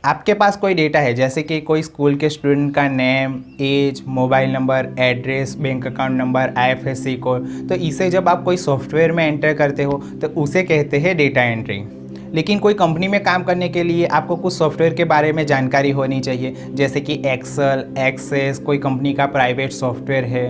आपके पास कोई डेटा है जैसे कि कोई स्कूल के स्टूडेंट का name, age, mobile number, address, bank account number, IFSC code, तो इसे जब आप कोई सॉफ्टवेयर में एंटर करते हो तो उसे कहते हैं डेटा एंट्री। लेकिन कोई कंपनी में काम करने के लिए आपको कुछ सॉफ्टवेयर के बारे में जानकारी होनी चाहिए, जैसे कि एक्सेल, एक्सेस, कोई कंपनी का प्राइवेट सॉफ्टवेयर है,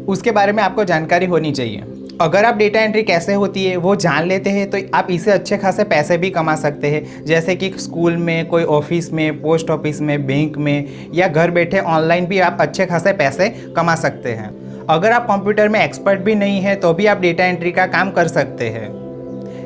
उसके बारे में आपको जानकारी होनी चाहिए। अगर आप डेटा एंट्री कैसे होती है वो जान लेते हैं तो आप इसे अच्छे खासे पैसे भी कमा सकते हैं, जैसे कि स्कूल में, कोई ऑफिस में, पोस्ट ऑफिस में, बैंक में, या घर बैठे ऑनलाइन भी आप अच्छे खासे पैसे कमा सकते हैं। अगर आप कंप्यूटर में एक्सपर्ट भी नहीं है तो भी आप डेटा एंट्री का काम कर सकते हैं।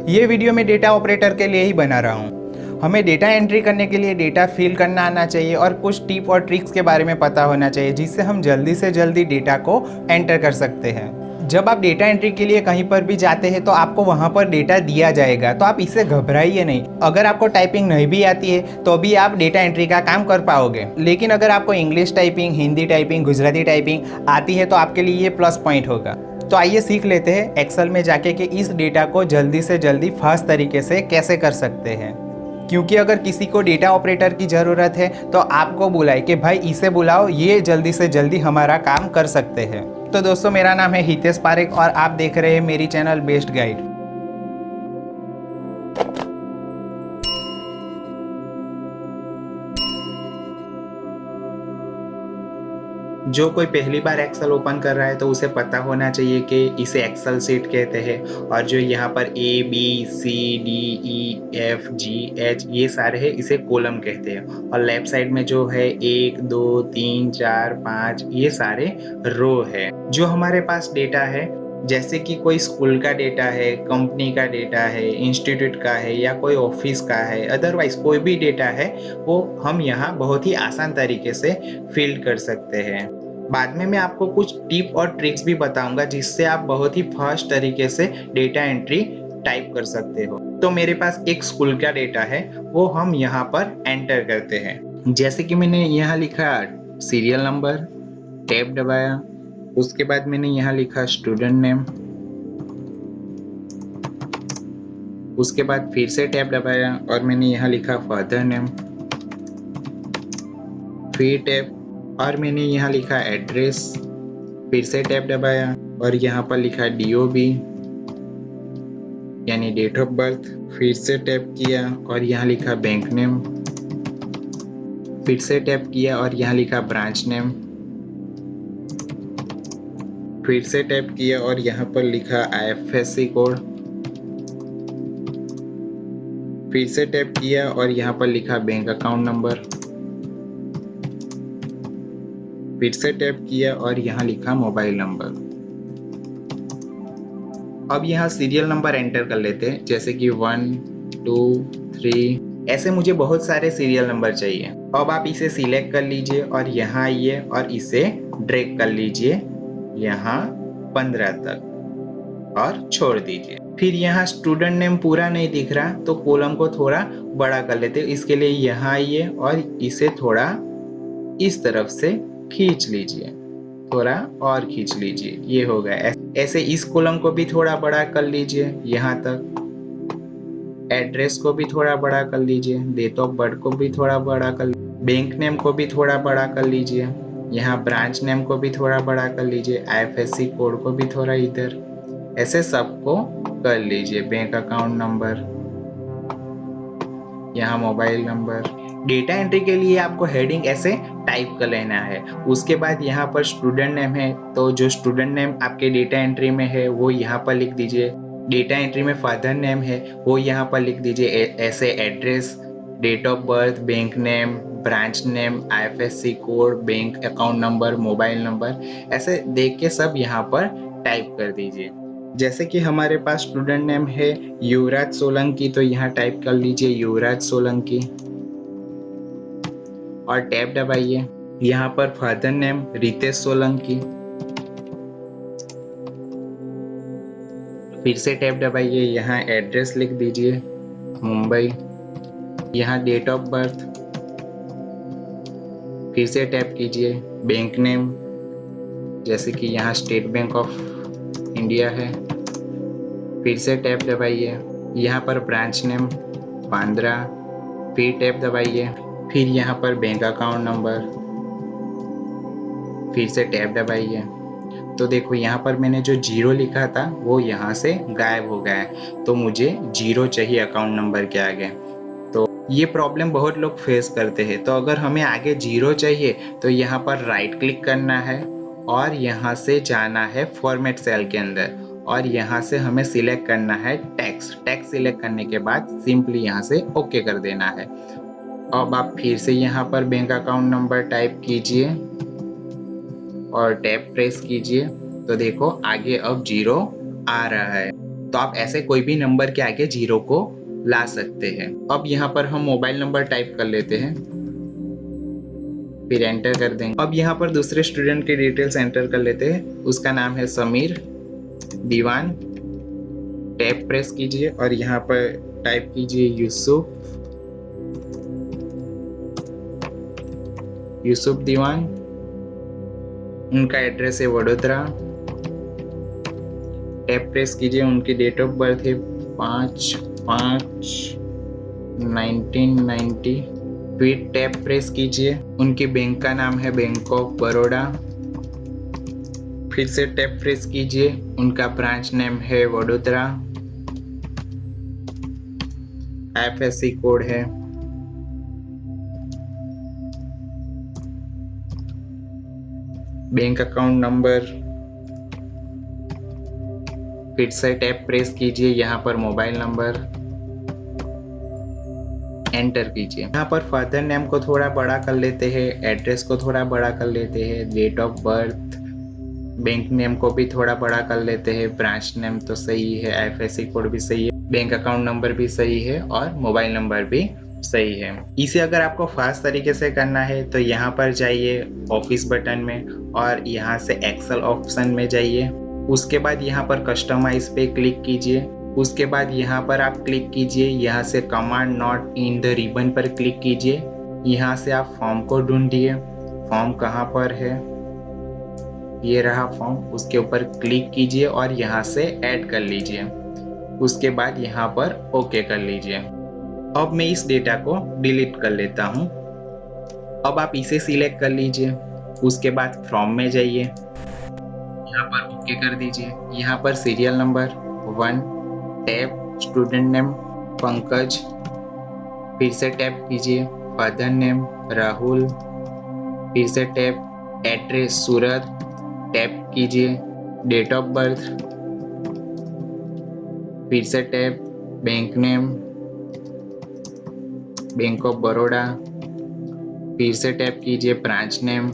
ये वीडियो मैं डेटा ऑपरेटर के लिए ही बना रहा हूँ। हमें डेटा एंट्री करने के लिए डेटा फिल करना आना चाहिए और कुछ टिप और ट्रिक्स के बारे में पता होना चाहिए, जिससे हम जल्दी से जल्दी डेटा को एंटर कर सकते हैं। जब आप डेटा एंट्री के लिए कहीं पर भी जाते हैं तो आपको वहाँ पर डेटा दिया जाएगा, तो आप इससे घबराइए नहीं। अगर आपको टाइपिंग नहीं भी आती है तो भी आप डेटा एंट्री का काम कर पाओगे। लेकिन अगर आपको English typing, Hindi typing, Gujarati typing आती है तो आपके लिए ये प्लस पॉइंट होगा। तो आइए सीख लेते हैं एक्सेल में जाके कि इस डेटा को जल्दी से जल्दी फास्ट तरीके से कैसे कर सकते हैं। क्योंकि अगर किसी को डेटा ऑपरेटर की ज़रूरत है तो आपको बुलाए कि भाई इसे बुलाओ, ये जल्दी से जल्दी हमारा काम कर सकते हैं। तो दोस्तों, मेरा नाम है हितेश पारेख और आप देख रहे हैं मेरी चैनल बेस्ट गाइड। जो कोई पहली बार एक्सेल ओपन कर रहा है तो उसे पता होना चाहिए कि इसे एक्सेल शीट कहते हैं, और जो यहाँ पर A B C D E F G H ये सारे हैं इसे कॉलम कहते हैं, और लेफ्ट साइड में जो है 1 2 3 4 5 ये सारे रो है। जो हमारे पास डेटा है, जैसे कि कोई स्कूल का डेटा है, कंपनी का डेटा है, इंस्टीट्यूट का है, या कोई ऑफिस का है, अदरवाइज कोई भी डेटा है, वो हम यहाँ बहुत ही आसान तरीके से फिल कर सकते हैं। बाद में मैं आपको कुछ टिप और ट्रिक्स भी बताऊंगा जिससे आप बहुत ही फास्ट तरीके से डेटा एंट्री टाइप कर सकते हो। तो मेरे पास एक स्कूल का डेटा है, वो हम यहाँ पर एंटर करते हैं। जैसे कि मैंने यहाँ लिखा सीरियल नंबर, टैब दबाया, उसके बाद मैंने यहाँ लिखा स्टूडेंट नेम, उसके बाद फिर से टैब दबाया और मैंने यहाँ लिखा फादर नेम, फिर टैब और मैंने यहाँ लिखा एड्रेस, फिर से टैब दबाया और यहाँ पर लिखा DOB यानी डेट ऑफ बर्थ, फिर से टैप किया और यहाँ लिखा बैंक नेम, फिर से टैप किया और यहाँ लिखा ब्रांच नेम, फिर से टैप किया और यहाँ पर लिखा IFSC कोड, फिर से टैप किया और यहाँ पर लिखा बैंक अकाउंट नंबर, फिर से टैप किया और यहाँ लिखा मोबाइल नंबर। अब यहाँ सीरियल नंबर एंटर कर लेते हैं, जैसे कि 1 2 3, ऐसे मुझे बहुत सारे सीरियल नंबर चाहिए। अब आप इसे सिलेक्ट कर लीजिए और यहाँ आइए और इसे ड्रैग कर लीजिए यहाँ 15 तक और छोड़ दीजिए। फिर यहाँ स्टूडेंट नेम पूरा नहीं दिख रहा तो कॉलम को थोड़ा बड़ा कर लेते हैं। इसके लिए यहाँ आइए और इसे थोड़ा इस तरफ से खींच लीजिए, थोड़ा और खींच लीजिए, ये हो गया। ऐसे इस कॉलम को भी थोड़ा बड़ा कर लीजिए यहाँ तक, एड्रेस को भी थोड़ा बड़ा कर लीजिए, डेट ऑफ बर्थ को भी थोड़ा बड़ा कर, बैंक नेम को भी थोड़ा बड़ा कर लीजिए, यहाँ ब्रांच नेम को भी थोड़ा बड़ा कर लीजिए, IFSC कोड को भी थोड़ा इधर, ऐसे सबको कर लीजिए। बैंक अकाउंट नंबर, यहाँ मोबाइल नंबर। डेटा एंट्री के लिए आपको हेडिंग ऐसे टाइप कर लेना है। उसके बाद यहाँ पर स्टूडेंट नेम है तो जो स्टूडेंट नेम आपके डेटा एंट्री में है वो यहाँ पर लिख दीजिए। डेटा एंट्री में फादर नेम है वो यहाँ पर लिख दीजिए। ऐसे address, date of birth, bank name, branch name, IFSC code, bank account number, mobile number, ऐसे देख के सब यहाँ पर टाइप कर दीजिए। जैसे कि हमारे पास स्टूडेंट नेम है युवराज सोलंकी, तो यहाँ टाइप कर लीजिए युवराज सोलंकी और टैब दबाइए। यहाँ पर फादर नेम रितेश सोलंकी, फिर से टैब दबाइए। यहाँ एड्रेस लिख दीजिए मुंबई, यहाँ डेट ऑफ बर्थ, फिर से टैप कीजिए। बैंक नेम, जैसे कि यहाँ स्टेट बैंक ऑफ इंडिया है, फिर से टैप दबाइए। यहाँ पर ब्रांच नेम बांद्रा, फिर टैप दबाइए। फिर यहाँ पर बैंक अकाउंट नंबर, फिर से टैब दबाइए। तो देखो यहाँ पर मैंने जो 0 लिखा था वो यहाँ से गायब हो गया है, तो मुझे 0 चाहिए अकाउंट नंबर के आगे। तो ये प्रॉब्लम बहुत लोग फेस करते हैं। तो अगर हमें आगे 0 चाहिए तो यहाँ पर राइट क्लिक करना है और यहाँ से जाना है फॉर्मेट सेल के अंदर, और यहाँ से हमें सिलेक्ट करना है टैक्स। टैक्स सिलेक्ट करने के बाद सिंपली यहाँ से ओके कर देना है। अब आप फिर से यहाँ पर बैंक अकाउंट नंबर टाइप कीजिए और टैब प्रेस कीजिए। तो देखो आगे अब 0 आ रहा है। तो आप ऐसे कोई भी नंबर के आगे 0 को ला सकते हैं। अब यहाँ पर हम मोबाइल नंबर टाइप कर लेते हैं, फिर एंटर कर देंगे। अब यहाँ पर दूसरे स्टूडेंट की डिटेल्स एंटर कर लेते हैं। उसका नाम है समीर दीवान। टैब प्रेस कीजिए और यहाँ पर टाइप कीजिए यूसुफ दीवान। उनका एड्रेस है वडोदरा। टैब प्रेस कीजिए। उनकी डेट ऑफ बर्थ है 5/5/1990। फिर टैब प्रेस कीजिए। उनकी बैंक का नाम है बैंक ऑफ बड़ौदा। फिर से टैब प्रेस कीजिए। उनका ब्रांच नेम है वडोदरा। IFSC कोड है। Bank account number. फिर से टैब प्रेस कीजिए। यहाँ पर मोबाइल नंबर एंटर कीजिए। यहाँ पर फादर नेम को थोड़ा बड़ा कर लेते हैं, एड्रेस को थोड़ा बड़ा कर लेते हैं, date of birth, bank name को भी थोड़ा बड़ा कर लेते हैं, ब्रांच नेम तो सही है, IFSC कोड भी सही है, बैंक अकाउंट नंबर भी सही है और मोबाइल नंबर भी सही है। इसे अगर आपको फास्ट तरीके से करना है तो यहाँ पर जाइए ऑफिस बटन में और यहाँ से एक्सेल ऑप्शन में जाइए। उसके बाद यहाँ पर कस्टमाइज पे क्लिक कीजिए। उसके बाद यहाँ पर आप क्लिक कीजिए, यहाँ से command not in the ribbon पर क्लिक कीजिए। यहाँ से आप फॉर्म को ढूंढिए। फॉर्म कहाँ पर है, ये रहा फॉर्म। उसके ऊपर क्लिक कीजिए और यहाँ से ऐड कर लीजिए। उसके बाद यहाँ पर ओके कर लीजिए। अब मैं इस डेटा को डिलीट कर लेता हूँ। अब आप इसे सिलेक्ट कर लीजिए। उसके बाद फ्रॉम में जाइए, यहाँ पर ओके कर दीजिए। यहाँ पर serial number 1, tab student name Pankaj. फिर से टैब कीजिए फादर नेम राहुल। फिर से टैब एड्रेस सूरत। टैब कीजिए डेट ऑफ बर्थ। फिर से tab bank name bank of Baroda. फिर से टैप कीजिए ब्रांच नेम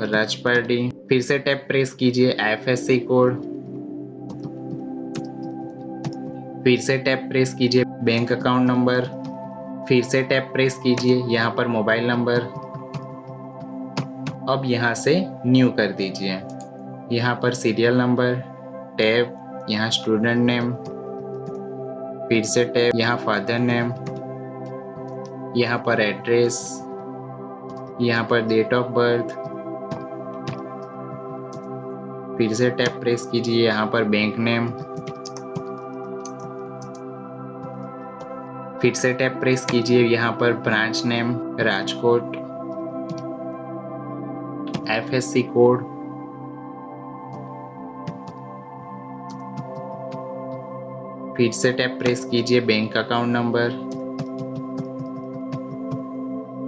राजपारडी। फिर से टैप प्रेस कीजिए IFSC कोड। फिर से टैप प्रेस कीजिए बैंक अकाउंट नंबर। फिर से टैप प्रेस कीजिए यहाँ पर मोबाइल नंबर। अब यहाँ से न्यू कर दीजिए। यहाँ पर सीरियल नंबर, टैब यहाँ स्टूडेंट नेम, फिर से टैब यहाँ फादर नेम, यहाँ पर एड्रेस, यहाँ पर डेट ऑफ बर्थ। फिर से टैब प्रेस कीजिए यहाँ पर बैंक नेम। फिर से टैब प्रेस कीजिए यहाँ पर branch name Rajkot. IFSC code. फिर से टैब प्रेस कीजिए बैंक अकाउंट नंबर।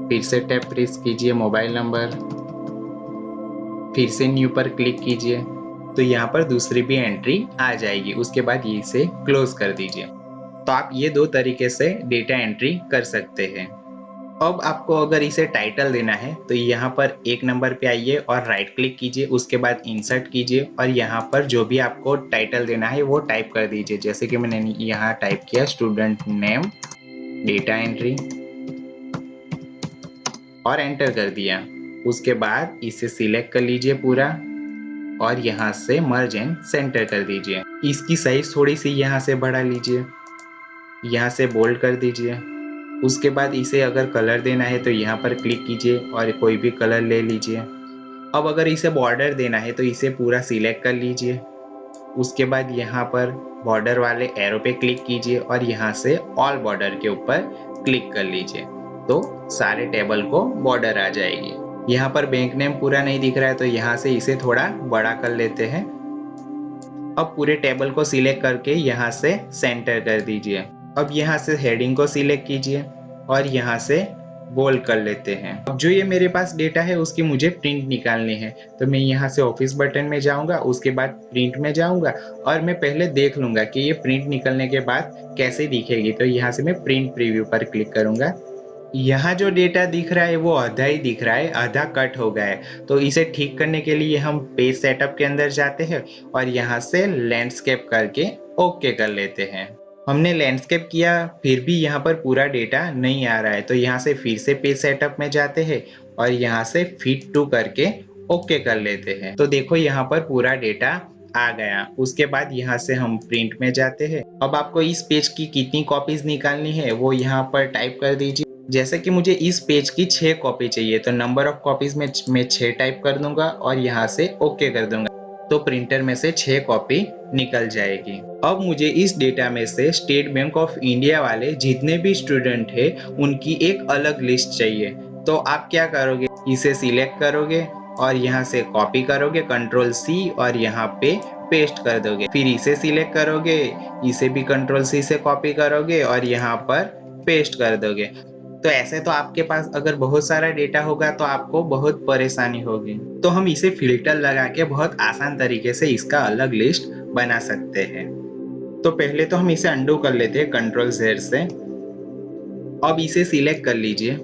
फिर से टैब प्रेस कीजिए मोबाइल नंबर। फिर से न्यू पर क्लिक कीजिए तो यहाँ पर दूसरी भी एंट्री आ जाएगी। उसके बाद इसे क्लोज कर दीजिए। तो आप ये 2 तरीके से डेटा एंट्री कर सकते हैं। अब आपको अगर इसे टाइटल देना है तो यहाँ पर 1 नंबर पे आइए और राइट क्लिक कीजिए। उसके बाद इंसर्ट कीजिए और यहाँ पर जो भी आपको टाइटल देना है वो टाइप कर दीजिए। जैसे कि मैंने यहाँ टाइप किया स्टूडेंट नेम डेटा एंट्री और एंटर कर दिया। उसके बाद इसे सिलेक्ट कर लीजिए पूरा और यहाँ से मर्ज एंड सेंटर कर दीजिए। इसकी साइज थोड़ी सी यहाँ से बढ़ा लीजिए, यहाँ से बोल्ड कर दीजिए। उसके बाद इसे अगर कलर देना है तो यहाँ पर क्लिक कीजिए और कोई भी कलर ले लीजिए। अब अगर इसे बॉर्डर देना है तो इसे पूरा सिलेक्ट कर लीजिए। उसके बाद यहाँ पर बॉर्डर वाले एरो पे क्लिक कीजिए और यहाँ से ऑल बॉर्डर के ऊपर क्लिक कर लीजिए। तो सारे टेबल को बॉर्डर आ जाएगी। यहाँ पर बैंक नेम पूरा नहीं दिख रहा है तो यहाँ से इसे थोड़ा बड़ा कर लेते हैं। अब पूरे टेबल को सिलेक्ट करके यहाँ से सेंटर कर दीजिए। अब यहाँ से हेडिंग को सिलेक्ट कीजिए और यहाँ से बोल्ड कर लेते हैं। अब जो ये मेरे पास डेटा है उसकी मुझे प्रिंट निकालनी है, तो मैं यहाँ से ऑफिस बटन में जाऊंगा, उसके बाद प्रिंट में जाऊंगा और मैं पहले देख लूंगा कि ये प्रिंट निकलने के बाद कैसे दिखेगी। तो यहाँ से मैं प्रिंट प्रीव्यू पर क्लिक करूंगा। यहाँ जो डेटा दिख रहा है वो आधा ही दिख रहा है, आधा कट हो गया है। तो इसे ठीक करने के लिए हम पेज सेटअप के अंदर जाते हैं और यहाँ से लैंडस्केप करके ओके कर लेते हैं। हमने लैंडस्केप किया फिर भी यहाँ पर पूरा डेटा नहीं आ रहा है, तो यहाँ से फिर से पेज सेटअप में जाते हैं और यहाँ से फिट टू करके ओके कर लेते हैं। तो देखो यहाँ पर पूरा डेटा आ गया। उसके बाद यहाँ से हम प्रिंट में जाते हैं। अब आपको इस पेज की कितनी कॉपीज निकालनी है वो यहाँ पर टाइप कर दीजिए। जैसे कि मुझे इस पेज की 6 कॉपी चाहिए, तो नंबर ऑफ कॉपीज में मैं 6 टाइप कर दूंगा और यहाँ से ओके कर दूंगा। तो प्रिंटर में से 6 कॉपी निकल जाएगी। अब मुझे इस डेटा में से स्टेट बैंक ऑफ इंडिया वाले जितने भी स्टूडेंट है उनकी एक अलग लिस्ट चाहिए। तो आप क्या करोगे, इसे सिलेक्ट करोगे और यहाँ से कॉपी करोगे Ctrl+C और यहाँ पे पेस्ट कर दोगे। फिर इसे सिलेक्ट करोगे, इसे भी Ctrl+C से कॉपी करोगे और यहाँ पर पेस्ट कर दोगे। तो ऐसे तो आपके पास अगर बहुत सारा डेटा होगा तो आपको बहुत परेशानी होगी। तो हम इसे फिल्टर लगा के बहुत आसान तरीके से इसका अलग लिस्ट बना सकते हैं। तो पहले तो हम इसे अंडू कर लेते हैं Ctrl+Z से। अब इसे सिलेक्ट कर लीजिए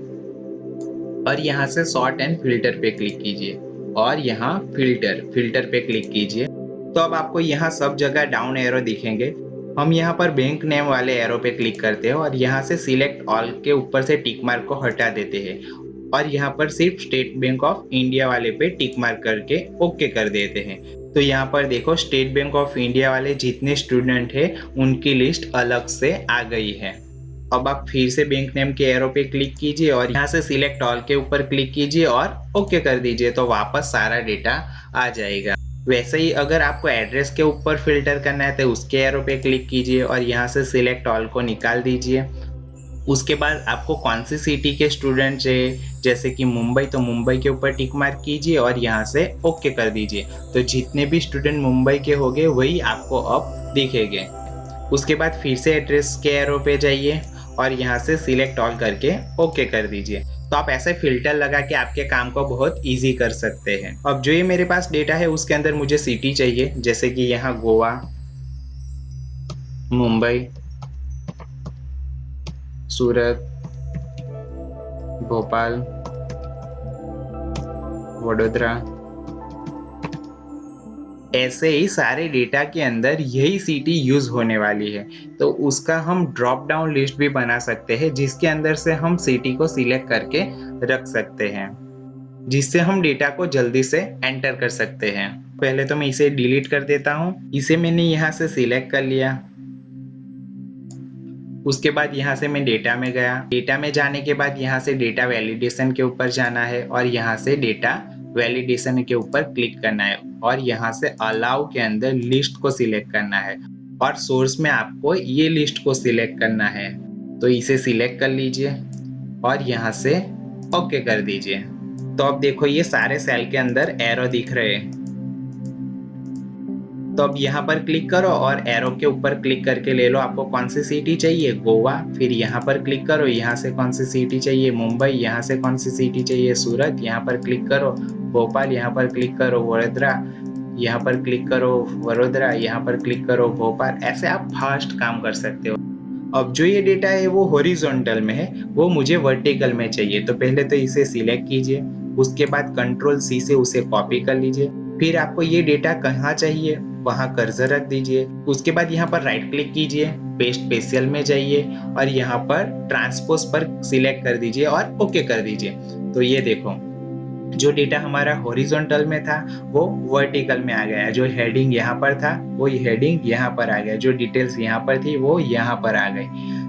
और यहाँ से सॉर्ट एंड फिल्टर पे क्लिक कीजिए और यहाँ फिल्टर पे क्लिक कीजिए। तो अब आपको यहाँ सब जगह डाउन एरो दिखेंगे। हम यहाँ पर बैंक नेम वाले एरो पे क्लिक करते हैं और यहाँ से सिलेक्ट ऑल के ऊपर से टिक मार्क को हटा देते हैं और यहाँ पर सिर्फ स्टेट बैंक ऑफ इंडिया वाले पे टिक मार्क करके ओके कर देते हैं। तो यहाँ पर देखो स्टेट बैंक ऑफ इंडिया वाले जितने स्टूडेंट है उनकी लिस्ट अलग से आ गई है। अब आप फिर से बैंक नेम के एरो पे क्लिक कीजिए और यहाँ से सिलेक्ट ऑल के ऊपर क्लिक कीजिए और ओके कर दीजिए, तो वापस सारा डेटा आ जाएगा। वैसे ही अगर आपको एड्रेस के ऊपर फिल्टर करना है तो उसके एरो पे क्लिक कीजिए और यहाँ से सिलेक्ट ऑल को निकाल दीजिए। उसके बाद आपको कौन सी सिटी के स्टूडेंट चाहिए, जैसे कि मुंबई, तो मुंबई के ऊपर टिक मार्क कीजिए और यहाँ से ओके कर दीजिए। तो जितने भी स्टूडेंट मुंबई के होंगे वही आपको अब दिखेंगे। उसके बाद फिर से एड्रेस के एरो पे जाइए और यहाँ से सिलेक्ट ऑल करके ओके कर दीजिए। तो आप ऐसे फिल्टर लगा के आपके काम को बहुत इजी कर सकते हैं। अब जो ये मेरे पास डेटा है उसके अंदर मुझे सिटी चाहिए, जैसे कि यहाँ गोवा, मुंबई, सूरत, भोपाल, वडोदरा। ऐसे ही सारे डेटा के अंदर यही सिटी यूज होने वाली है, तो उसका हम ड्रॉप डाउन लिस्ट भी बना सकते हैं जिसके अंदर से हम सिटी को सिलेक्ट करके रख सकते हैं, जिससे हम डेटा को जल्दी से एंटर कर सकते हैं। पहले तो मैं इसे डिलीट कर देता हूँ। इसे मैंने यहाँ से सिलेक्ट कर लिया। उसके बाद यहाँ से मैं डेटा में गया। डेटा में जाने के बाद यहाँ से डेटा वैलिडेशन के ऊपर जाना है और यहाँ से डेटा वैलिडेशन के ऊपर क्लिक करना है और यहाँ से अलाउ के अंदर लिस्ट को सिलेक्ट करना है और सोर्स में आपको ये लिस्ट को सिलेक्ट करना है। तो इसे सिलेक्ट कर लीजिए और यहाँ से ओके कर दीजिए। तो अब देखो ये सारे सेल के अंदर एरो दिख रहे हैं। तो अब यहाँ पर क्लिक करो और एरो के ऊपर क्लिक करके ले लो आपको कौन सी सिटी चाहिए, गोवा। फिर यहाँ पर क्लिक करो, यहाँ से कौन सी सिटी चाहिए, मुंबई। यहाँ से कौन सी सिटी चाहिए, सूरत। यहाँ पर क्लिक करो, भोपाल। यहाँ पर क्लिक करो, वडोदरा। यहाँ पर क्लिक करो, वडोदरा। यहाँ पर क्लिक करो, भोपाल। ऐसे आप फास्ट काम कर सकते हो। अब जो ये डेटा है वो हॉरिजॉन्टल में है, वो मुझे वर्टिकल में चाहिए। तो पहले तो इसे सिलेक्ट कीजिए, उसके बाद Ctrl+C से उसे कॉपी कर लीजिए। फिर आपको ये डेटा कहाँ चाहिए वहाँ कर्सर रख दीजिए। उसके बाद यहाँ पर राइट क्लिक कीजिए, पेस्ट स्पेशियल में जाइए और यहाँ पर ट्रांसपोज पर सिलेक्ट कर दीजिए और ओके कर दीजिए। तो ये देखो जो डेटा हमारा हॉरिजॉन्टल में था वो वर्टिकल में आ गया। जो हेडिंग यहाँ पर था वो हेडिंग यहाँ पर आ गया। जो डिटेल्स यहाँ पर थी वो यहाँ पर आ गई,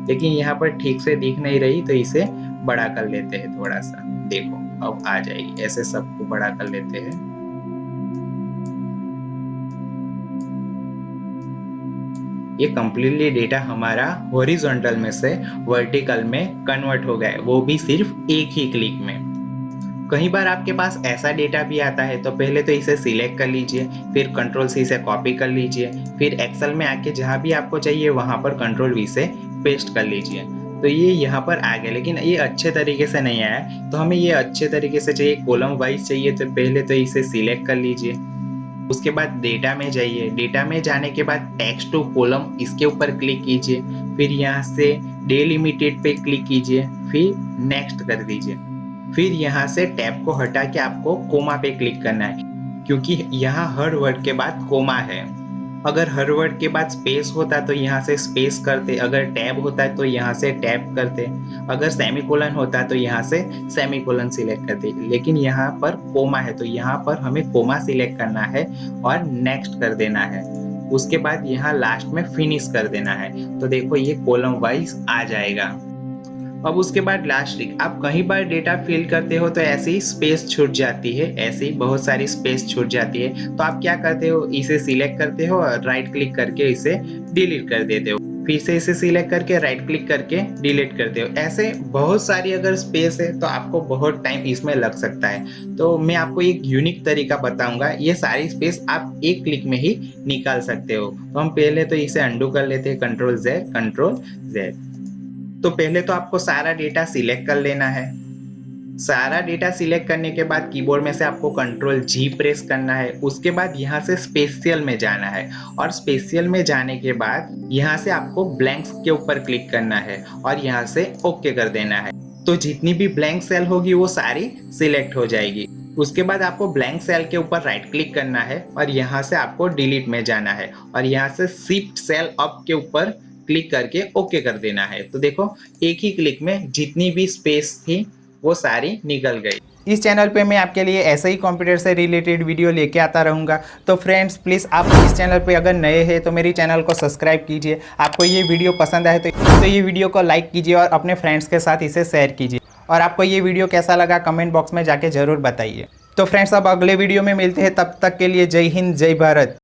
लेकिन यहाँ पर ठीक से दिख नहीं रही, तो इसे बड़ा कर लेते हैं थोड़ा सा। देखो अब आ जाएगी। ऐसे सबको बड़ा कर लेते हैं। ये कम्प्लीटली डेटा हमारा हॉरिजॉन्टल में से वर्टिकल में कन्वर्ट हो गया है, वो भी सिर्फ एक ही क्लिक में। कई बार आपके पास ऐसा डेटा भी आता है, तो पहले तो इसे सिलेक्ट कर लीजिए, फिर कंट्रोल सी से कॉपी कर लीजिए, फिर एक्सेल में आके जहाँ भी आपको चाहिए वहाँ पर कंट्रोल वी से पेस्ट कर लीजिए। तो ये यहाँ पर आ गया, लेकिन ये अच्छे तरीके से नहीं आया। तो हमें ये अच्छे तरीके से चाहिए, कॉलम वाइज चाहिए, तो पहले तो इसे सिलेक्ट कर लीजिए। उसके बाद डेटा में जाइए, डेटा में जाने के बाद टेक्स्ट टू कॉलम इसके ऊपर क्लिक कीजिए, फिर यहाँ से डेलिमिटेड पे क्लिक कीजिए, फिर नेक्स्ट कर दीजिए। फिर यहाँ से टैब को हटा के आपको कोमा पे क्लिक करना है, क्योंकि यहाँ हर वर्ड के बाद कोमा है। अगर हर वर्ड के बाद स्पेस होता तो यहाँ से स्पेस करते, अगर टैब होता है तो यहाँ से टैब करते, अगर सेमीकोलन होता तो यहाँ से सेमीकोलन सिलेक्ट करते, लेकिन यहाँ पर कोमा है तो यहाँ पर हमें कोमा सिलेक्ट करना है और नेक्स्ट कर देना है। उसके बाद यहाँ लास्ट में फिनिश कर देना है। तो देखो ये कॉलम वाइज आ जाएगा। अब उसके बाद लास्ट ट्रिक, आप कहीं बार डेटा फिल करते हो तो ऐसे ही स्पेस छूट जाती है, ऐसे ही बहुत सारी स्पेस छूट जाती है। तो आप क्या करते हो, इसे सिलेक्ट करते हो और राइट क्लिक करके इसे डिलीट कर देते हो, फिर से इसे सिलेक्ट करके राइट क्लिक करके डिलीट करते हो। ऐसे बहुत सारी अगर स्पेस है तो आपको बहुत टाइम इसमें लग सकता है। तो मैं आपको एक यूनिक तरीका बताऊंगा, ये सारी स्पेस आप एक क्लिक में ही निकाल सकते हो। तो हम पहले तो इसे अंडू कर लेते हैं, कंट्रोल जेड। तो पहले तो आपको सारा डेटा सिलेक्ट कर लेना है। सारा डेटा सिलेक्ट करने के बाद कीबोर्ड में से आपको कंट्रोल जी प्रेस करना है। उसके बाद यहाँ से स्पेशियल में जाना है, और स्पेशियल में जाने के बाद यहाँ से आपको ब्लैंक्स के ऊपर क्लिक करना है और यहाँ से ओके कर देना है। तो जितनी भी ब्लैंक सेल होगी वो सारी सिलेक्ट हो जाएगी। उसके बाद आपको ब्लैंक सेल के ऊपर राइट क्लिक करना है और यहाँ से आपको डिलीट में जाना है और यहाँ से शिफ्ट सेल अप के ऊपर क्लिक करके ओके कर देना है। तो देखो एक ही क्लिक में जितनी भी स्पेस थी वो सारी निकल गई। इस चैनल पे मैं आपके लिए ऐसे ही कंप्यूटर से रिलेटेड वीडियो लेके आता रहूँगा। तो फ्रेंड्स प्लीज़ आप इस चैनल पे अगर नए हैं तो मेरी चैनल को सब्सक्राइब कीजिए। आपको ये वीडियो पसंद आए तो ये वीडियो को लाइक कीजिए और अपने फ्रेंड्स के साथ इसे शेयर कीजिए। और आपको ये वीडियो कैसा लगा कमेंट बॉक्स में जाके ज़रूर बताइए। तो फ्रेंड्स अब अगले वीडियो में मिलते हैं, तब तक के लिए जय हिंद जय भारत।